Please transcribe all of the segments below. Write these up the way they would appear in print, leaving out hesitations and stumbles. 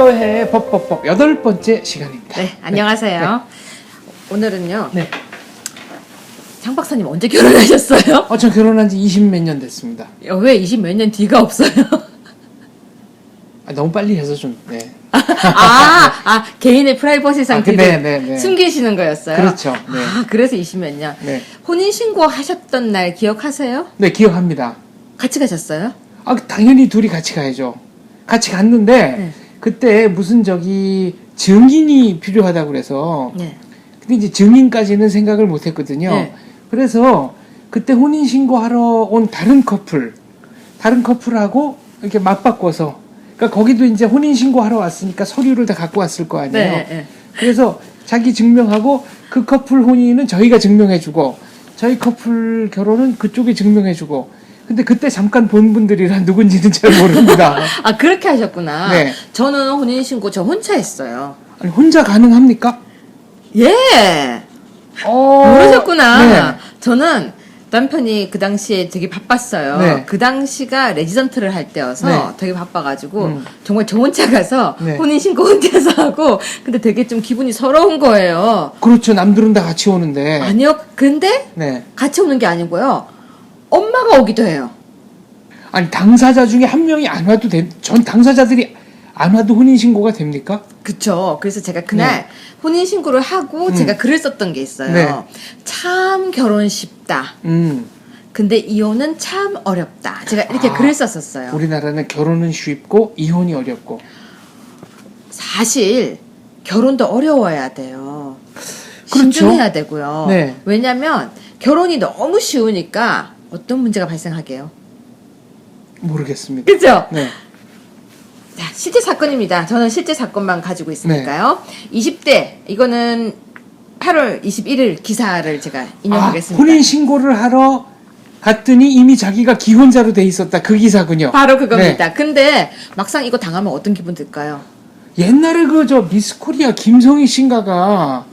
화요회 법법법 8번째 시간입니다. 네, 안녕하세요. 오늘은요. 네. 장 박사님 언제 결혼하셨어요? 저 결혼한 지 20몇 년 됐습니다. 왜 20 몇 년 뒤가 없어요? 너무 빨리 해서 좀, 네. 개인의 프라이버시상 네. 숨기시는 거였어요? 그렇죠. 네. 그래서 20 몇 년. 네. 혼인신고 하셨던 날 기억하세요? 네, 기억합니다. 같이 가셨어요? 당연히 둘이 같이 가야죠. 같이 갔는데, 네. 그때 무슨 증인이 필요하다고 그래서, 네. 근데 이제 증인까지는 생각을 못 했거든요. 네. 그래서 그때 혼인신고하러 온 다른 커플하고 이렇게 맞바꿔서, 그러니까 거기도 이제 혼인신고하러 왔으니까 서류를 다 갖고 왔을 거 아니에요. 네. 그래서 자기 증명하고 그 커플 혼인은 저희가 증명해주고 저희 커플 결혼은 그쪽이 증명해주고, 근데 그때 잠깐 본 분들이라 누군지는 잘 모릅니다. 그렇게 하셨구나. 네. 저는 혼인신고 저 혼자 했어요. 아니, 혼자 가능합니까? 예! 모르셨구나. 네. 저는 남편이 그 당시에 되게 바빴어요. 네. 그 당시가 레지던트를 할 때여서 네. 되게 바빠가지고 정말 저 혼자 가서 네. 혼인신고 혼자서 하고, 근데 되게 좀 기분이 서러운 거예요. 그렇죠. 남들은 다 같이 오는데. 아니요. 근데 네. 같이 오는 게 아니고요. 엄마가 오기도 해요. 아니, 당사자 중에 한 명이 안 와도 전 당사자들이 안 와도 혼인신고가 됩니까? 그쵸. 그래서 제가 그날 네. 혼인신고를 하고 제가 글을 썼던 게 있어요. 네. 참 결혼 쉽다. 근데 이혼은 참 어렵다. 제가 이렇게 글을 썼었어요. 우리나라는 결혼은 쉽고 이혼이 어렵고. 사실 결혼도 어려워야 돼요. 그렇죠. 신중해야 되고요. 네. 왜냐면 결혼이 너무 쉬우니까 어떤 문제가 발생하게요? 모르겠습니다. 그죠? 네. 자, 실제 사건입니다. 저는 실제 사건만 가지고 있으니까요. 20대, 이거는 8월 21일 기사를 제가 인용하겠습니다. 혼인신고를 하러 갔더니 이미 자기가 기혼자로 돼 있었다. 그 기사군요. 바로 그겁니다. 네. 근데 막상 이거 당하면 어떤 기분 들까요? 옛날에 미스 코리아 김성희 씨인가가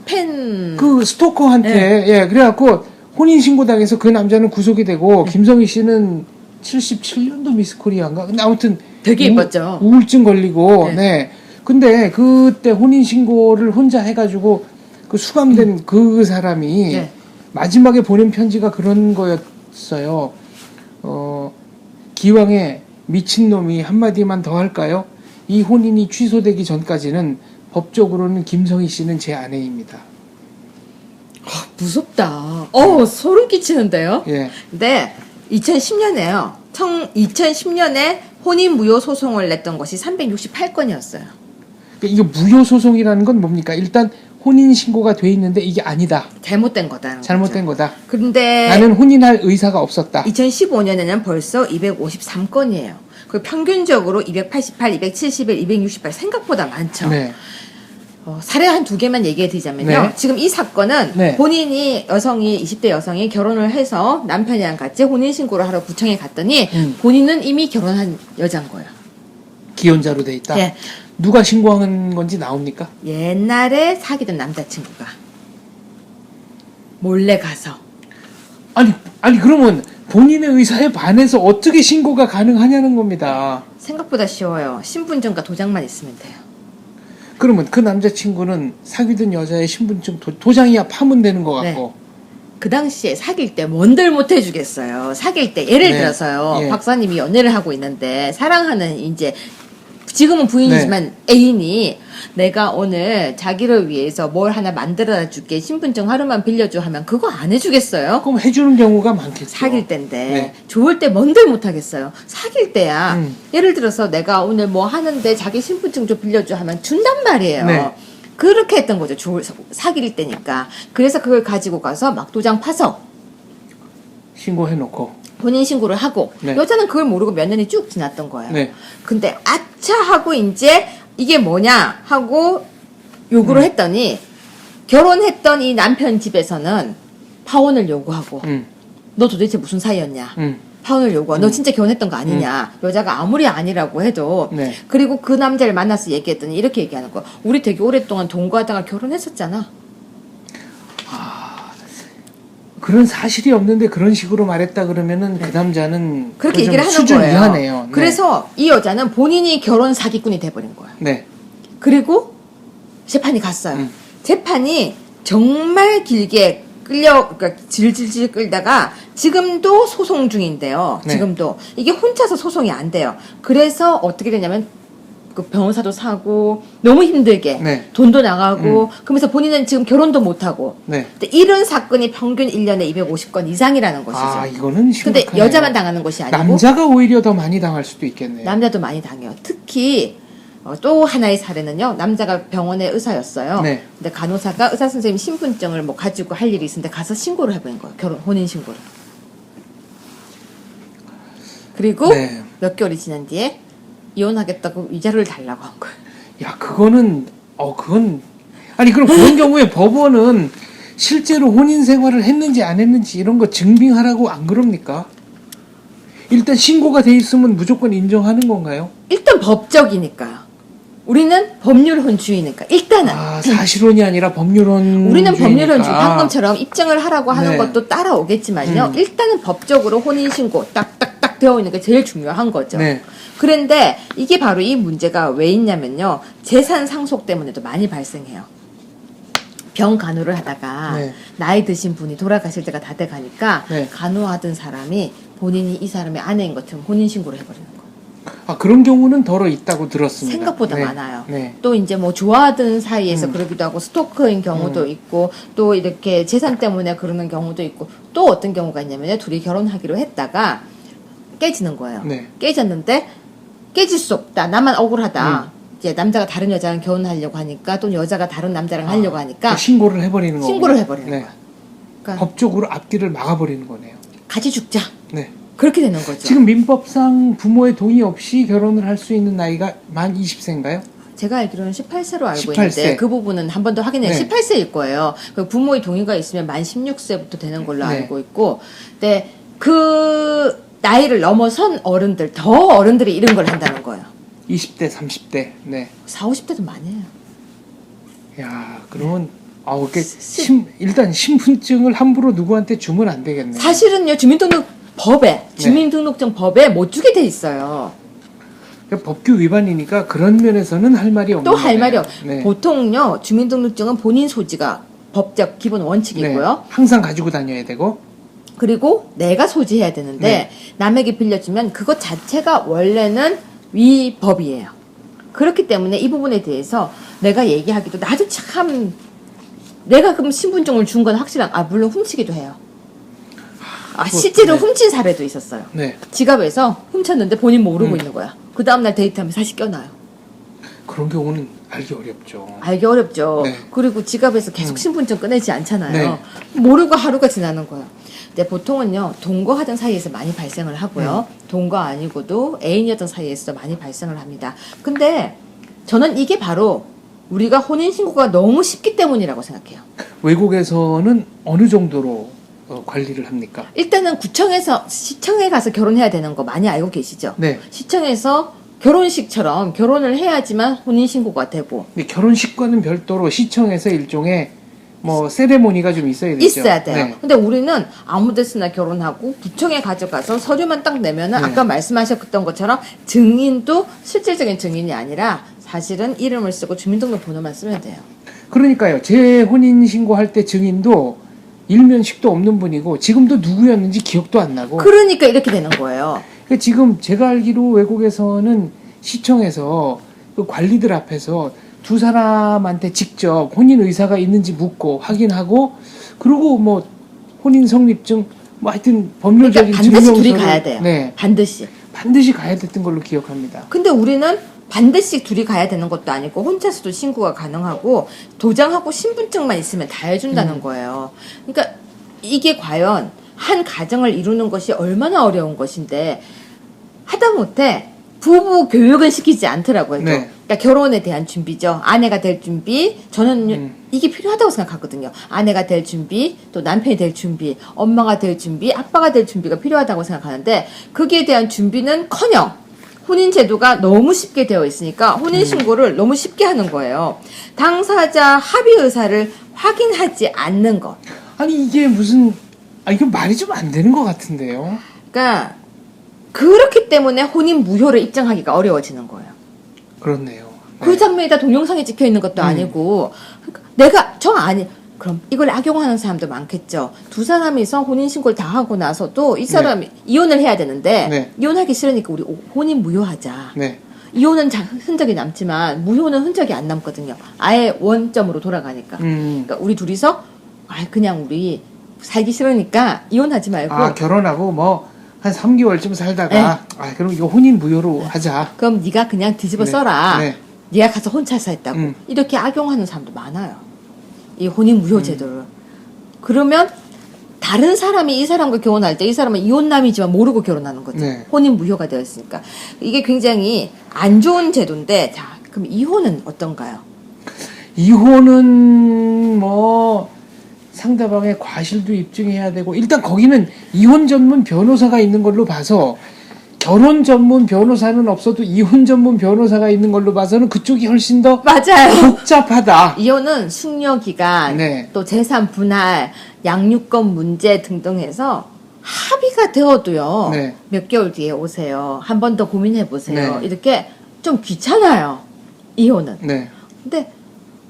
그 스토커한테, 네. 그래갖고 혼인신고 당해서 그 남자는 구속이 되고, 김성희 씨는 77년도 미스 코리아인가? 근데 아무튼 되게 예뻤죠. 우울증 걸리고, 네. 네. 근데 그때 혼인신고를 혼자 해가지고 그 수감된 그 사람이 네. 마지막에 보낸 편지가 그런 거였어요. 기왕에 미친놈이 한마디만 더 할까요? 이 혼인이 취소되기 전까지는 법적으로는 김성희 씨는 제 아내입니다. 무섭다. 소름 끼치는데요? 예. 근데 2010년에요. 2010년에 혼인 무효 소송을 냈던 것이 368건이었어요. 이게 무효 소송이라는 건 뭡니까? 일단 혼인 신고가 돼 있는데 이게 아니다. 잘못된 거다. 잘못된 거다. 근데 나는 혼인할 의사가 없었다. 2015년에는 벌써 253건이에요. 그 평균적으로 288, 271, 268 생각보다 많죠. 네. 사례 한 두 개만 얘기해 드리자면요. 네. 지금 이 사건은 네. 본인이 20대 여성이 결혼을 해서 남편이랑 같이 혼인신고를 하러 구청에 갔더니 본인은 이미 결혼한 여자인 거예요. 기혼자로 돼 있다. 예. 누가 신고한 건지 나옵니까? 옛날에 사귀던 남자친구가 몰래 가서. 아니 그러면 본인의 의사에 반해서 어떻게 신고가 가능하냐는 겁니다. 생각보다 쉬워요. 신분증과 도장만 있으면 돼요. 그러면 그 남자친구는 사귀던 여자의 신분증 도장이야 파면 되는 것 같고. 그 당시에 사귈 때 뭔들 못 해주겠어요. 사귈 때 예를 들어서요. 박사님이 연애를 하고 있는데 사랑하는 이제 지금은 부인이지만 애인이 내가 오늘 자기를 위해서 뭘 하나 만들어 줄게, 신분증 하루만 빌려줘 하면 그거 안 해주겠어요? 그럼 해주는 경우가 많겠죠. 사귈 때인데 좋을 때 뭔들 못 하겠어요. 사귈 때야 예를 들어서 내가 오늘 뭐 하는데 자기 신분증 좀 빌려줘 하면 준단 말이에요. 네. 그렇게 했던 거죠. 사귈 때니까. 그래서 그걸 가지고 가서 막 도장 파서 신고해놓고. 본인 신고를 하고 여자는 그걸 모르고 몇 년이 쭉 지났던 거예요. 근데 아차 하고 이제 이게 뭐냐 하고 요구를 했더니 결혼했던 이 남편 집에서는 파혼을 요구하고 너 도대체 무슨 사이였냐? 파혼을 요구하고 너 진짜 결혼했던 거 아니냐? 여자가 아무리 아니라고 해도 그리고 그 남자를 만나서 얘기했더니 이렇게 얘기하는 거야. 우리 되게 오랫동안 동거하다가 결혼했었잖아. 그런 사실이 없는데 그런 식으로 말했다 그러면은 그 남자는 그렇게 얘기를 하는 수준 거예요. 이하네요. 그래서 이 여자는 본인이 결혼 사기꾼이 돼버린 거예요. 네. 그리고 재판이 갔어요. 재판이 정말 길게 그러니까 질질질 끌다가 지금도 소송 중인데요. 네. 지금도 이게 혼자서 소송이 안 돼요. 그래서 어떻게 되냐면 그 변호사도 사고 너무 힘들게 네. 돈도 나가고 그러면서 본인은 지금 결혼도 못 하고. 네. 근데 이런 사건이 평균 1년에 250건 이상이라는 것이죠. 아, 이거는 근데 심각하네요. 여자만 당하는 것이 아니고 남자가 오히려 더 많이 당할 수도 있겠네요. 남자도 많이 당해요. 특히 또 하나의 사례는요. 남자가 병원의 의사였어요. 네. 근데 간호사가 의사 선생님 신분증을 뭐 가지고 할 일이 있는데 가서 신고를 해버린 거예요. 혼인 신고를. 그리고 네. 몇 개월이 지난 뒤에 이혼하겠다고 위자료를 달라고 한 거예요. 야, 그건 아니 그럼 그런 경우에 법원은 실제로 혼인 생활을 했는지 안 했는지 이런 거 증빙하라고 안 그럽니까? 일단 신고가 돼 있으면 무조건 인정하는 건가요? 일단 법적이니까요. 우리는 법률혼주의니까 일단은 사실혼이 아니라 법률혼. 우리는 법률혼주의 방금처럼 입증을 하라고 하는 네. 것도 따라오겠지만요. 일단은 법적으로 혼인신고 딱딱딱 되어 있는 게 제일 중요한 거죠. 네. 그런데 이게 바로 이 문제가 왜 있냐면요. 재산 상속 때문에도 많이 발생해요. 병 간호를 하다가 네. 나이 드신 분이 돌아가실 때가 다 돼가니까 네. 간호하던 사람이 본인이 이 사람의 아내인 것처럼 혼인신고를 해버리는 거예요. 아, 그런 경우는 덜어 있다고 들었습니다. 생각보다 네. 많아요. 네. 또 이제 뭐 좋아하던 사이에서 그러기도 하고 스토커인 경우도 있고 또 이렇게 재산 때문에 그러는 경우도 있고 또 어떤 경우가 있냐면 둘이 결혼하기로 했다가 깨지는 거예요. 네. 깨졌는데 깨질 수 없다. 나만 억울하다. 이제 남자가 다른 여자랑 결혼하려고 하니까 또 여자가 다른 남자랑 하려고 하니까 신고를 해버리는 거예요. 신고를 해버리는 네. 거야. 그러니까 법적으로 앞길을 막아버리는 거네요. 같이 죽자. 네. 그렇게 되는 거죠. 지금 민법상 부모의 동의 없이 결혼을 할 수 있는 나이가 만 20세인가요? 제가 알기로는 18세로 알고 18세. 있는데 그 부분은 한 번 더 확인해요. 네. 18세일 거예요. 그 부모의 동의가 있으면 만 16세부터 되는 걸로 네. 알고 있고, 근데 그 나이를 넘어선 어른들, 더 어른들이 이런 걸 한다는 거예요. 20대, 30대. 네. 40, 50대도 많이 해요. 야, 그러면 일단 신분증을 함부로 누구한테 주면 안 되겠네요. 사실은요, 주민등록증 법에 못 주게 돼 있어요. 그러니까 법규 위반이니까 그런 면에서는 할 말이 없는 또 할 거네요. 말이 없. 네. 보통요, 주민등록증은 본인 소지가 법적 기본 원칙이고요. 네. 항상 가지고 다녀야 되고. 그리고 내가 소지해야 되는데 네. 남에게 빌려주면 그것 자체가 원래는 위법이에요. 그렇기 때문에 이 부분에 대해서 내가 얘기하기도 나도 참 내가 그럼 신분증을 준 건 물론 훔치기도 해요. 실제로 네. 훔친 사례도 있었어요. 네. 지갑에서 훔쳤는데 본인 모르고 있는 거야. 그 다음날 데이트하면 다시 껴놔요. 그런 경우는 알기 어렵죠. 알기 어렵죠. 네. 그리고 지갑에서 계속 신분증 꺼내지 않잖아요. 네. 모르고 하루가 지나는 거예요. 근데 보통은요, 동거하던 사이에서 많이 발생을 하고요. 동거 아니고도 애인이었던 사이에서 많이 발생을 합니다. 근데 저는 이게 바로 우리가 혼인신고가 너무 쉽기 때문이라고 생각해요. 외국에서는 어느 정도로 관리를 합니까? 일단은 시청에 가서 결혼해야 되는 거 많이 알고 계시죠? 네. 시청에서 결혼식처럼 결혼을 해야지만 혼인신고가 되고. 근데 결혼식과는 별도로 시청에서 일종의 세레모니가 좀 있어야 되죠. 있어야 돼요. 네. 근데 우리는 아무 데서나 결혼하고 구청에 가져가서 서류만 딱 내면은 네. 아까 말씀하셨던 것처럼 증인도 실질적인 증인이 아니라 사실은 이름을 쓰고 주민등록번호만 쓰면 돼요. 그러니까요. 제 혼인 신고할 때 증인도 일면식도 없는 분이고 지금도 누구였는지 기억도 안 나고. 그러니까 이렇게 되는 거예요. 그러니까 지금 제가 알기로 외국에서는 시청에서 그 관리들 앞에서 두 사람한테 직접 혼인 의사가 있는지 묻고 확인하고 그리고 혼인 성립증 하여튼 법률적인 그러니까 반드시 증명서를 둘이 가야 돼요. 네. 반드시 가야 됐던 걸로 기억합니다. 근데 우리는 반드시 둘이 가야 되는 것도 아니고 혼자서도 신고가 가능하고 도장하고 신분증만 있으면 다 해준다는 거예요. 그러니까 이게 과연 한 가정을 이루는 것이 얼마나 어려운 것인데 하다못해 부부 교육은 시키지 않더라고요. 네. 그러니까 결혼에 대한 준비죠. 아내가 될 준비. 저는 이게 필요하다고 생각하거든요. 아내가 될 준비, 또 남편이 될 준비, 엄마가 될 준비, 아빠가 될 준비가 필요하다고 생각하는데 거기에 대한 준비는커녕 혼인제도가 너무 쉽게 되어 있으니까 혼인신고를 너무 쉽게 하는 거예요. 당사자 합의 의사를 확인하지 않는 것. 아니 이게 이거 말이 좀 안 되는 것 같은데요. 그러니까 그렇기 때문에 혼인 무효를 입증하기가 어려워지는 거예요. 그렇네요. 그 장면이 다 동영상에 찍혀 있는 것도 아니고 그럼 이걸 악용하는 사람도 많겠죠. 두 사람이서 혼인신고를 다 하고 나서도 이 사람이 이혼을 해야 되는데 이혼하기 싫으니까 우리 혼인 무효하자. 이혼은 흔적이 남지만 무효는 흔적이 안 남거든요. 아예 원점으로 돌아가니까. 그러니까 우리 둘이서 그냥 우리 살기 싫으니까 이혼하지 말고 결혼하고 뭐 한 3개월쯤 살다가 그럼 이거 혼인 무효로 하자. 그럼 네가 그냥 뒤집어 써라. 네가 가서 혼자서 했다고. 이렇게 악용하는 사람도 많아요. 이 혼인 무효 제도를. 그러면 다른 사람이 이 사람과 결혼할 때 이 사람은 이혼남이지만 모르고 결혼하는 거죠. 혼인 무효가 되었으니까. 이게 굉장히 안 좋은 제도인데, 자, 그럼 이혼은 어떤가요? 이혼은 뭐 상대방의 과실도 입증해야 되고, 일단 거기는 이혼 전문 변호사가 있는 걸로 봐서, 결혼 전문 변호사는 없어도 이혼 전문 변호사가 있는 걸로 봐서는 그쪽이 훨씬 더 맞아요. 복잡하다. 이혼은 숙려기간, 또 재산 분할, 양육권 문제 등등 해서 합의가 되어도요. 몇 개월 뒤에 오세요. 한 번 더 고민해 보세요. 이렇게 좀 귀찮아요. 이혼은. 근데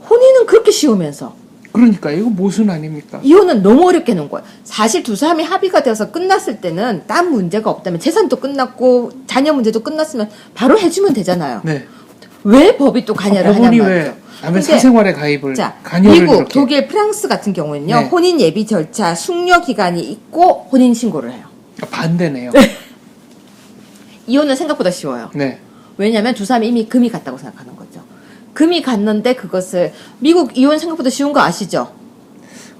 혼인은 그렇게 쉬우면서. 그러니까 이거 모순 아닙니까? 이혼은 너무 어렵게 놓은 거예요. 사실 두 사람이 합의가 되어서 끝났을 때는 딴 문제가 없다면 재산도 끝났고 자녀 문제도 끝났으면 바로 해주면 되잖아요. 왜 법이 또 관여를 하냔 말이죠. 왜 남의 사생활에 가입을 관여를 미국, 이렇게. 독일, 프랑스 같은 경우는요. 혼인 예비 절차, 숙려 기간이 있고 혼인 신고를 해요. 반대네요. 이혼은 생각보다 쉬워요. 왜냐하면 두 사람이 이미 금이 갔다고 생각하는 거죠. 금이 갔는데 그것을 미국 이혼 생각보다 쉬운 거 아시죠?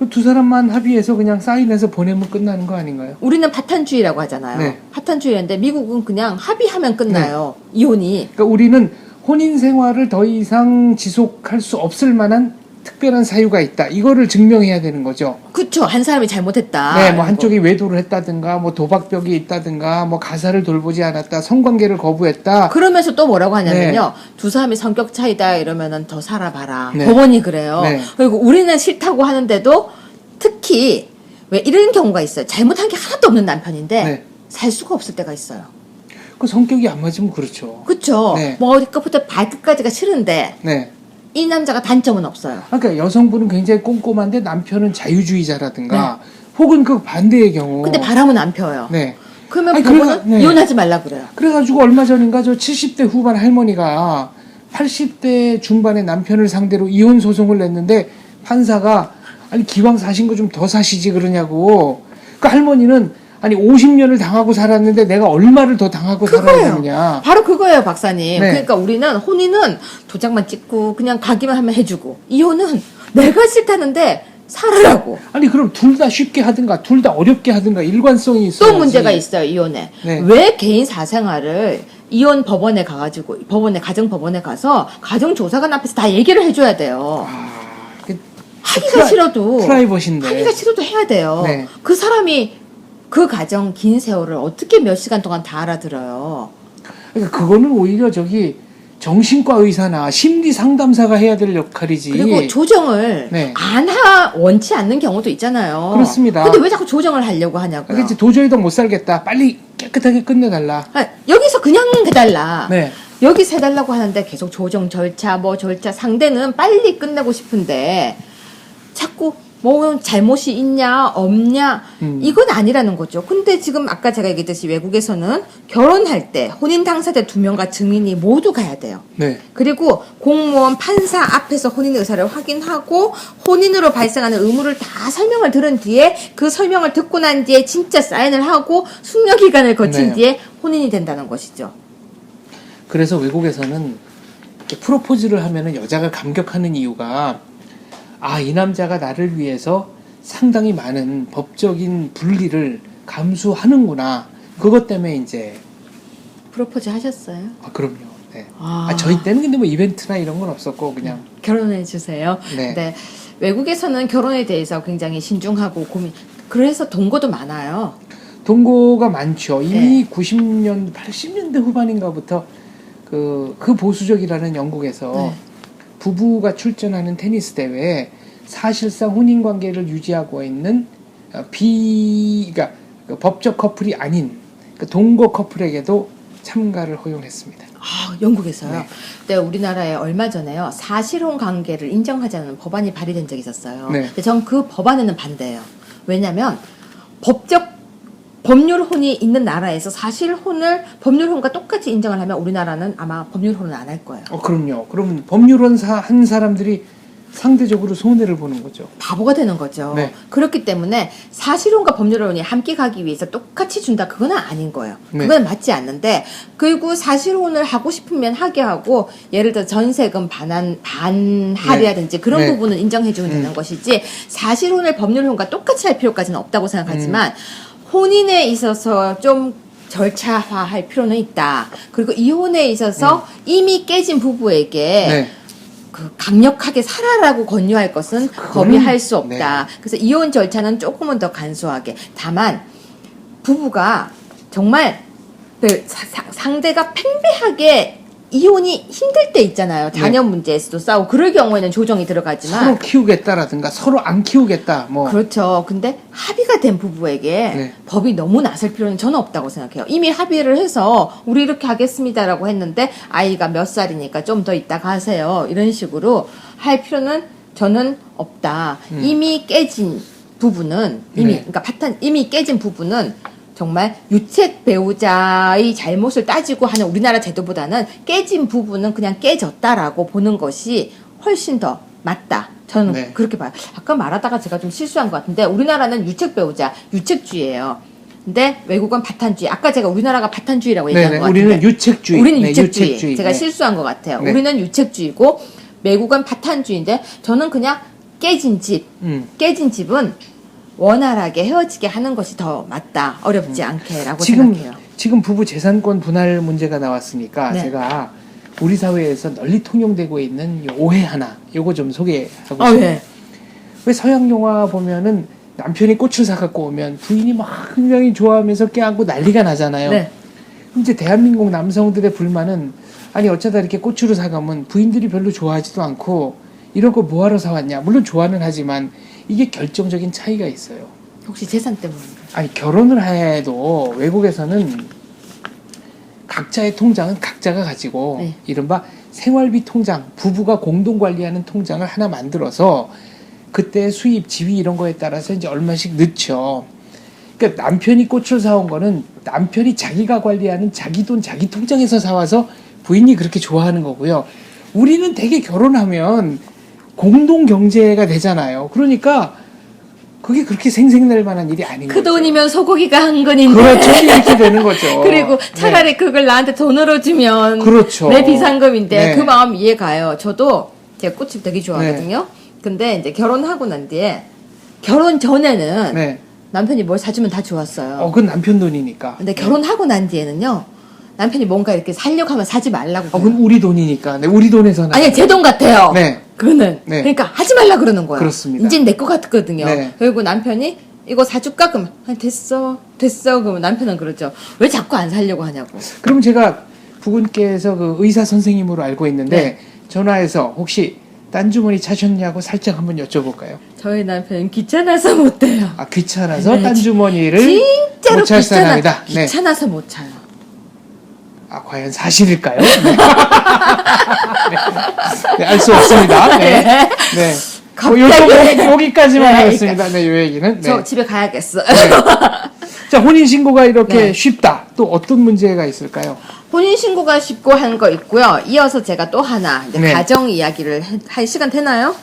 두 사람만 합의해서 그냥 사인해서 보내면 끝나는 거 아닌가요? 우리는 파탄주의라고 하잖아요. 파탄주의인데 미국은 그냥 합의하면 끝나요. 이혼이. 그러니까 우리는 혼인 생활을 더 이상 지속할 수 없을 만한 특별한 사유가 있다. 이거를 증명해야 되는 거죠. 그렇죠. 한 사람이 잘못했다. 뭐 한쪽이 외도를 했다든가, 뭐 도박벽이 있다든가, 뭐 가사를 돌보지 않았다, 성관계를 거부했다. 그러면서 또 뭐라고 하냐면요. 두 사람이 성격 차이다 이러면은 더 살아봐라. 법원이 그래요. 그리고 우리는 싫다고 하는데도 특히 왜 이런 경우가 있어요. 잘못한 게 하나도 없는 남편인데 살 수가 없을 때가 있어요. 그 성격이 안 맞으면 그렇죠. 그렇죠. 뭐 어디까부터 발끝까지가 싫은데. 이 남자가 단점은 없어요. 그러니까 여성분은 굉장히 꼼꼼한데 남편은 자유주의자라든가 혹은 그 반대의 경우. 근데 바람은 안 펴요. 그러면 법원은 이혼하지 말라 그래요. 그래가지고 얼마 전인가 저 70대 후반 할머니가 80대 중반의 남편을 상대로 이혼 소송을 냈는데 판사가 아니 기왕 사신 거 좀 더 사시지 그러냐고. 그 할머니는 아니 50년을 당하고 살았는데 내가 얼마를 더 당하고 살아야 되느냐. 바로 그거예요, 박사님. 그러니까 우리는 혼인은 도장만 찍고 그냥 가기만 하면 해주고 이혼은 내가 싫다는데 살으라고. 아니 그럼 둘 다 쉽게 하든가 둘 다 어렵게 하든가 일관성이 있어야지. 또 문제가 있어요, 이혼에. 왜 개인 사생활을 이혼 법원에 가가지고 가정법원에 가서 가정조사관 앞에서 다 얘기를 해줘야 돼요. 하기가 싫어도 프라이버시인데 하기가 싫어도 해야 돼요. 그 사람이 그 가정 긴 세월을 어떻게 몇 시간 동안 다 알아들어요. 그러니까 그거는 오히려 정신과 의사나 심리 상담사가 해야 될 역할이지. 그리고 조정을 원치 않는 경우도 있잖아요. 그렇습니다. 근데 왜 자꾸 조정을 하려고 하냐고요. 그러니까 도저히 더 못 살겠다. 빨리 깨끗하게 끝내달라. 여기서 그냥 해달라. 여기서 해달라고 하는데 계속 조정 절차 상대는 빨리 끝내고 싶은데 자꾸 뭐 잘못이 있냐 없냐 이건 아니라는 거죠. 근데 지금 아까 제가 얘기했듯이 외국에서는 결혼할 때 혼인 당사자 2명과 증인이 모두 가야 돼요. 그리고 공무원 판사 앞에서 혼인 의사를 확인하고 혼인으로 발생하는 의무를 다 설명을 들은 뒤에 그 설명을 듣고 난 뒤에 진짜 사인을 하고 숙려 기간을 거친 뒤에 혼인이 된다는 것이죠. 그래서 외국에서는 프로포즈를 하면은 여자가 감격하는 이유가 이 남자가 나를 위해서 상당히 많은 법적인 분리를 감수하는구나. 그것 때문에 이제. 프로포즈 하셨어요? 그럼요. 저희 때는 근데 뭐 이벤트나 이런 건 없었고, 그냥. 결혼해 주세요. 외국에서는 결혼에 대해서 굉장히 신중하고 그래서 동거도 많아요. 동거가 많죠. 이미 90년, 80년대 후반인가부터 그 보수적이라는 영국에서 부부가 출전하는 테니스 대회에 사실상 혼인 관계를 유지하고 있는 그러니까 법적 커플이 아닌 동거 커플에게도 참가를 허용했습니다. 아, 영국에서요? 네. 네, 우리나라에 얼마 전에요. 사실혼 관계를 인정하지 않는 법안이 발의된 적이 있었어요. 네. 근데 전 그 법안에는 반대예요. 왜냐면 법률혼이 있는 나라에서 사실혼을 법률혼과 똑같이 인정을 하면 우리나라는 아마 법률혼은 안 할 거예요. 그럼요. 그럼 법률원 한 사람들이 상대적으로 손해를 보는 거죠. 바보가 되는 거죠. 네. 그렇기 때문에 사실혼과 법률혼이 함께 가기 위해서 똑같이 준다 그건 아닌 거예요. 네. 그건 맞지 않는데 그리고 사실혼을 하고 싶으면 하게 하고 예를 들어 전세금 반할이라든지 그런 네. 부분은 인정해주면 되는 것이지 사실혼을 법률혼과 똑같이 할 필요까지는 없다고 생각하지만 혼인에 있어서 좀 절차화할 필요는 있다. 그리고 이혼에 있어서 이미 깨진 부부에게 네. 그 강력하게 살아라고 권유할 것은 법이 할 수 없다. 네. 그래서 이혼 절차는 조금은 더 간소하게. 다만 부부가 정말 상대가 팽배하게 이혼이 힘들 때 있잖아요. 자녀 문제에서도 싸우고 그럴 경우에는 조정이 들어가지만 서로 키우겠다라든가 서로 안 키우겠다. 뭐 그렇죠. 근데 합의가 된 부부에게 네. 법이 너무 나설 필요는 저는 없다고 생각해요. 이미 합의를 해서 우리 이렇게 하겠습니다라고 했는데 아이가 몇 살이니까 좀 더 있다가 하세요. 이런 식으로 할 필요는 저는 없다. 이미 깨진 부부는 네. 이미 깨진 부부는 정말 유책 배우자의 잘못을 따지고 하는 우리나라 제도보다는 깨진 부부는 그냥 깨졌다라고 보는 것이 훨씬 더 맞다. 저는 네. 그렇게 봐요. 아까 말하다가 제가 좀 실수한 것 같은데 우리나라는 유책 배우자, 유책주의예요. 근데 외국은 바탄주의. 아까 제가 우리나라가 바탄주의라고 얘기한 것 같은데 우리는 유책주의. 우리는 네, 유책주의. 제가 네. 실수한 것 같아요. 네. 우리는 유책주의고 외국은 바탄주의인데 저는 그냥 깨진 집은 원활하게 헤어지게 하는 것이 더 맞다. 어렵지 않게라고 생각해요. 지금 부부 재산권 분할 문제가 나왔으니까 네. 제가 우리 사회에서 널리 통용되고 있는 요 오해 하나 요거 좀 소개하고 아, 싶어요. 네. 왜 서양 영화 보면은 남편이 꽃을 사갖고 오면 부인이 막 굉장히 좋아하면서 껴안고 난리가 나잖아요. 네. 이제 대한민국 남성들의 불만은 아니 어쩌다 이렇게 꽃으로 사가면 부인들이 별로 좋아하지도 않고 이런 거 뭐하러 사왔냐. 물론 좋아는 하지만 이게 결정적인 차이가 있어요. 혹시 재산 때문인가요? 아니 결혼을 해도 외국에서는 각자의 통장은 각자가 가지고 네. 이른바 생활비 통장, 부부가 공동 관리하는 통장을 하나 만들어서 그때 수입, 지위 이런 거에 따라서 이제 얼마씩 넣죠. 그러니까 남편이 꽃을 사온 거는 남편이 자기가 관리하는 자기 돈, 자기 통장에서 사와서 부인이 그렇게 좋아하는 거고요. 우리는 되게 결혼하면 공동 경제가 되잖아요. 그러니까 그게 그렇게 생색낼 만한 일이 아닌 그 거죠. 돈이면 소고기가 한 건인데. 그렇죠. 이렇게 되는 거죠. 그리고 차라리 네. 그걸 나한테 돈으로 주면 그렇죠. 내 비상금인데 네. 그 마음 이해 가요. 저도 제가 꽃을 되게 좋아하거든요. 근데 이제 결혼하고 난 뒤에 결혼 전에는 네. 남편이 뭘 사주면 다 좋았어요. 그건 남편 돈이니까. 근데 결혼하고 난 뒤에는요. 남편이 뭔가 이렇게 살려고 하면 사지 말라고. 그건 우리 돈이니까. 네, 우리 돈에서는. 아니, 제 돈 같아요. 네. 그거는. 네. 그러니까 하지 말라 그러는 거예요. 그렇습니다. 이젠 내 거 같거든요. 네. 그리고 남편이 이거 사줄까? 그러면 됐어. 그러면 남편은 그러죠. 왜 자꾸 안 살려고 하냐고. 그럼 제가 부군께서 그 의사 선생님으로 알고 있는데 네. 전화해서 혹시 딴 주머니 차셨냐고 살짝 한번 여쭤볼까요? 저희 남편은 귀찮아서 못 돼요. 아 귀찮아서 네, 딴 주머니를 진짜로 못 찰 사람이다. 네. 귀찮아서 못 차요. 아 과연 사실일까요? 네. 네, 알 수 없습니다. 네. 네. 갑자기. 여기까지만 네, 하겠습니다. 네, 요 얘기는. 네. 저 집에 가야겠어. 자, 혼인신고가 이렇게 네. 쉽다. 또 어떤 문제가 있을까요? 혼인신고가 쉽고 한 거 있고요. 이어서 제가 또 하나 이제 네. 가정 이야기를 할 시간 되나요?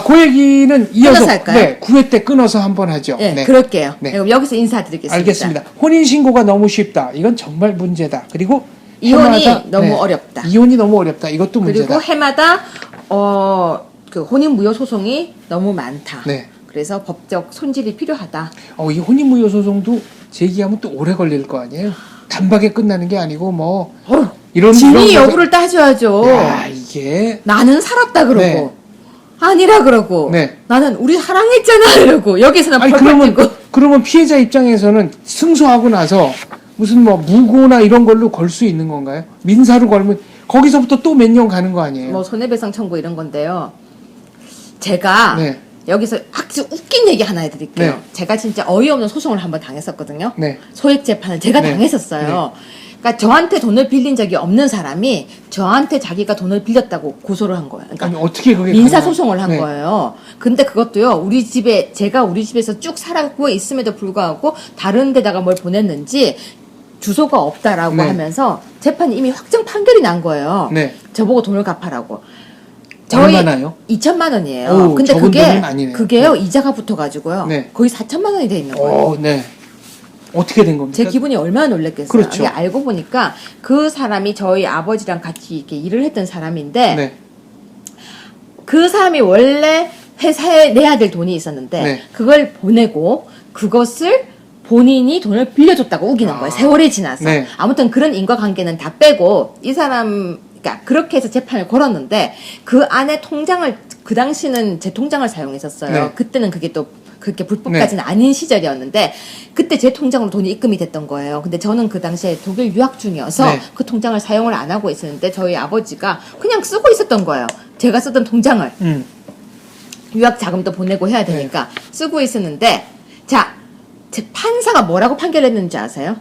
그 얘기는 이어서 끊어서 할까요? 네, 9회 때 끊어서 한번 하죠. 네, 그럴게요. 네. 그럼 여기서 인사드리겠습니다. 알겠습니다. 혼인신고가 너무 쉽다. 이건 정말 문제다. 그리고 이혼이 해마다, 너무 어렵다. 이혼이 너무 어렵다. 이것도 문제다. 그리고 해마다 그 혼인 무효 소송이 너무 많다. 네. 그래서 법적 손질이 필요하다. 이 혼인무효 소송도 제기하면 또 오래 걸릴 거 아니에요? 단박에 끝나는 게 아니고 뭐 이런 진위 이런 여부를 따져야죠. 야, 이게 나는 살았다 그러고 네. 아니라 그러고 네. 나는 우리 사랑했잖아 이러고 여기서는 아니 벌벌 뛰고 그러면 피해자 입장에서는 승소하고 나서 무슨 뭐 무고나 이런 걸로 걸 수 있는 건가요? 민사로 걸면 거기서부터 또 몇 년 가는 거 아니에요? 뭐 손해배상 청구 이런 건데요. 제가 네. 여기서 아주 웃긴 얘기 하나 해드릴게요. 네. 제가 진짜 어이없는 소송을 한번 당했었거든요. 네. 소액 재판을 제가 네. 당했었어요. 그러니까 저한테 돈을 빌린 적이 없는 사람이 저한테 자기가 돈을 빌렸다고 고소를 한 거예요. 그러니까 아니, 어떻게 그게 민사 가능한- 소송을 한 네. 거예요. 근데 그것도요. 제가 우리 집에서 쭉 살았고 있음에도 불구하고 다른 데다가 뭘 보냈는지 주소가 없다라고 네. 하면서 재판이 이미 확정 판결이 난 거예요. 네. 저보고 돈을 갚아라고. 얼마나요? 2천만 원이에요. 오, 근데 적은 돈은 아니네요. 그게요. 이자가 붙어가지고요. 네. 거의 4천만 원이 돼 있는 거예요. 네. 어떻게 된 겁니까? 제 기분이 얼마나 놀랐겠어요. 그렇죠. 이게 알고 보니까 그 사람이 저희 아버지랑 같이 이렇게 일을 했던 사람인데 네. 그 사람이 원래 회사에 내야 될 돈이 있었는데 네. 그걸 보내고 그것을 본인이 돈을 빌려줬다고 우기는 거예요. 세월이 지나서. 네. 아무튼 그런 인과관계는 다 빼고 이 사람 그러니까 그렇게 해서 재판을 걸었는데 그 안에 통장을 그 당시는 제 통장을 사용했었어요. 네. 그때는 그게 또 그렇게 불법까지는 아닌 시절이었는데 그때 제 통장으로 돈이 입금이 됐던 거예요. 근데 저는 그 당시에 독일 유학 중이어서 네. 그 통장을 사용을 안 하고 있었는데 저희 아버지가 그냥 쓰고 있었던 거예요. 제가 쓰던 통장을. 유학 자금도 보내고 해야 되니까 쓰고 있었는데 자, 제 판사가 뭐라고 판결했는지 아세요?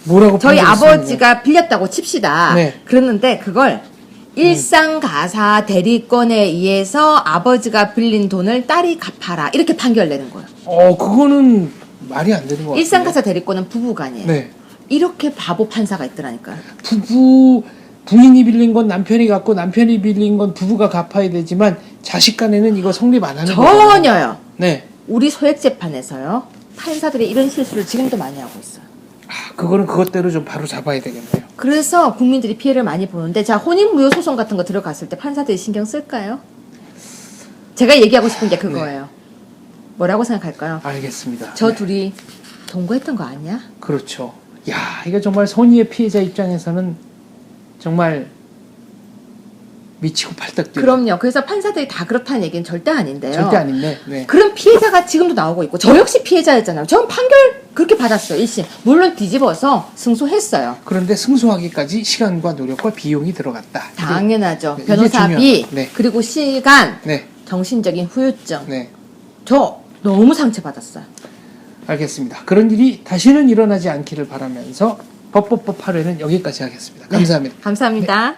뭐라고 저희 판결했습니까? 아버지가 빌렸다고 칩시다. 네. 그랬는데 그걸 일상가사 대리권에 의해서 아버지가 빌린 돈을 딸이 갚아라 이렇게 판결 내는 거예요. 그거는 말이 안 되는 것 같아요. 일상가사 대리권은 부부간이에요. 네. 이렇게 바보 판사가 있더라니까요. 부인이 빌린 건 남편이 갚고 남편이 빌린 건 부부가 갚아야 되지만 자식 간에는 이거 성립 안 하는 거예요. 전혀요. 네. 우리 소액재판에서요. 판사들이 이런 실수를 지금도 많이 하고 있어요. 그거는 그것대로 좀 바로 잡아야 되겠네요. 그래서 국민들이 피해를 많이 보는데 자 혼인무효 소송 같은 거 들어갔을 때 판사들이 신경 쓸까요? 제가 얘기하고 싶은 게 그거예요. 뭐라고 생각할까요? 알겠습니다. 저 네. 둘이 동거했던 거 아니야? 그렇죠. 야, 이게 정말 선의의 피해자 입장에서는 정말 미치고 팔딱 뛰어. 그럼요. 그래서 판사들이 다 그렇다는 얘기는 절대 아닌데요. 절대 아닌데. 네. 그런 피해자가 지금도 나오고 있고 저 역시 피해자였잖아요. 저는 판결 그렇게 받았어요. 1심. 물론 뒤집어서 승소했어요. 그런데 승소하기까지 시간과 노력과 비용이 들어갔다. 당연하죠. 이게 변호사비 중요한- 네. 그리고 시간 네. 정신적인 후유증. 네. 저 너무 상처받았어요. 알겠습니다. 그런 일이 다시는 일어나지 않기를 바라면서 법법법 8회는 여기까지 하겠습니다. 감사합니다. 감사합니다.